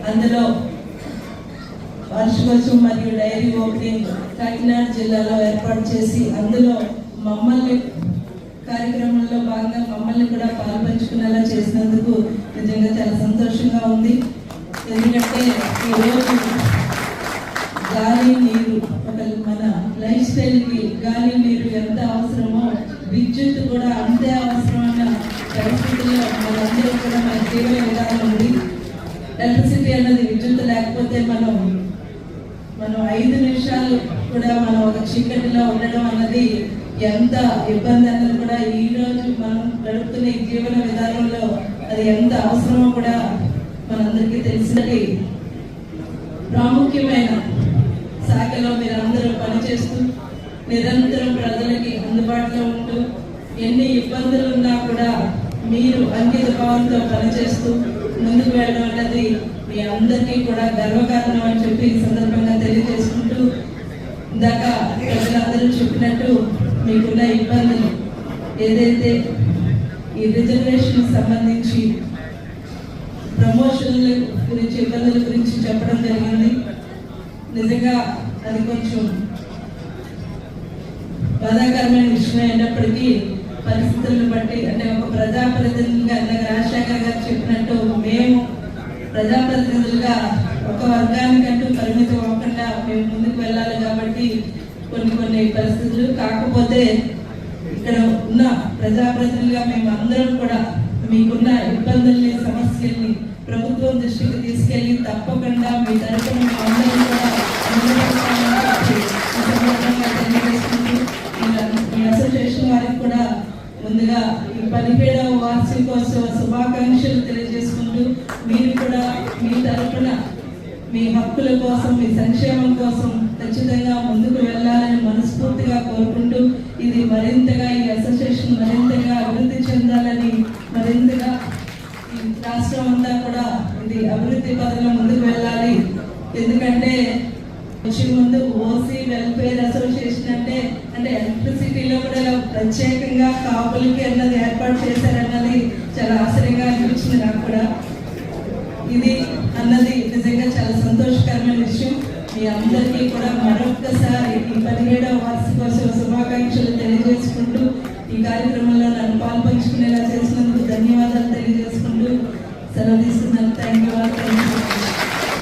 అందులో వార్షికోత్సవం మరియు డైరీ ఓపెనింగ్ కాకినాడ జిల్లాలో ఏర్పాటు చేసి అందులో మమ్మల్ని కార్యక్రమంలో భాగంగా మమ్మల్ని కూడా పాల్పంచుకునేలా చేసినందుకు నిజంగా చాలా సంతోషంగా ఉంది. ఎందుకంటే ఈరోజు గాలి నీరు మన లైఫ్ స్టైల్కి గాలి నీరు ఎంత అవసరమో విద్యుత్ కూడా అంతే అవసరమైన పరిస్థితుల్లో మనందరూ కూడా మన జీవన విధానం ఉంది. ఎలక్ట్రిసిటీ అన్నది విద్యుత్ లేకపోతే మనం 5 నిమిషాలు కూడా మనం ఒక చీకటిలో ఉండడం అన్నది ఎంత ఇబ్బంది అన్నది కూడా ఈ రోజు మనం గడుపుతున్న ఈ జీవన విధానంలో అది ఎంత అవసరమో కూడా మనందరికీ తెలిసినది. ప్రాముఖ్యమైన శాఖలో మీరు అందరూ పనిచేస్తూ నిరంతరం ప్రజలకి అందుబాటులో ఉంటూ ఎన్ని ఇబ్బందులు ఉన్నా కూడా మీరు అంకిత భావంతో పనిచేస్తూ ముందుకు వెళ్ళడం అన్నది మీ అందరికీ కూడా గర్వకారణం అని చెప్పి ఈ సందర్భంగా తెలియజేసుకుంటూ, ఇందాక ప్రజలందరూ చెప్పినట్టు మీకున్న ఇబ్బందులు ఏదైతే ఈ రిజర్వేషన్ సంబంధించి ప్రమోషన్ల గురించి ఇబ్బందుల గురించి చెప్పడం జరిగింది. నిజంగా అది కొంచెం బాధాకరమైన విషయం అయినప్పటికీ పరిస్థితులను బట్టి అంటే ఒక ప్రజాప్రతినిధులుగా ఇందాక రాజశేఖర్ గారు చెప్పినట్టు మేము ప్రజాప్రతినిధులుగా ఒక వర్గానికంటూ పరిమితం అవ్వకుండా మేము ముందుకు వెళ్ళాలి కాబట్టి కొన్ని పరిస్థితులు. కాకపోతే ఇక్కడ ఉన్న ప్రజాప్రతినిధులుగా మేము అందరం కూడా మీకున్న ఇబ్బందుల్ని సమస్యల్ని ప్రభుత్వం దృష్టికి తీసుకెళ్లి తప్పకుండా మీ తరఫున అందరం కూడా మీ అసోసియేషన్ వారికి కూడా ముందుగా ఈ 17వ వార్షికోత్సవ శుభాకాంక్షలు తెలియజేసుకుంటూ మీరు కూడా మీ తరఫున మీ హక్కుల కోసం మీ సంక్షేమం కోసం ఖచ్చితంగా ముందుకు వెళ్ళాలని మనస్ఫూర్తిగా కోరుకుంటూ ఇది మరింతగా ఈ అసోసియేషన్ మరింతగా అభివృద్ధి చెందాలని మరింతగా ఈ రాష్ట్రం అంతా కూడా ఇది అభివృద్ధి పదంలో ముందుకు వెళ్ళాలి. ఎందుకంటే వచ్చే ముందు ఓసీ వెల్ఫేర్ అసోసియేషన్ అంటే ఎలక్ట్రిసిటీలో కూడా ప్రత్యేకంగా కాపులకి అన్నది ఏర్పాటు చేశారన్నది చాలా ఆశ్చర్యంగా అనిపించింది నాకు కూడా. ఇది అన్నది నిజంగా చాలా సంతోషకరమైన విషయం. మీ అందరికీ కూడా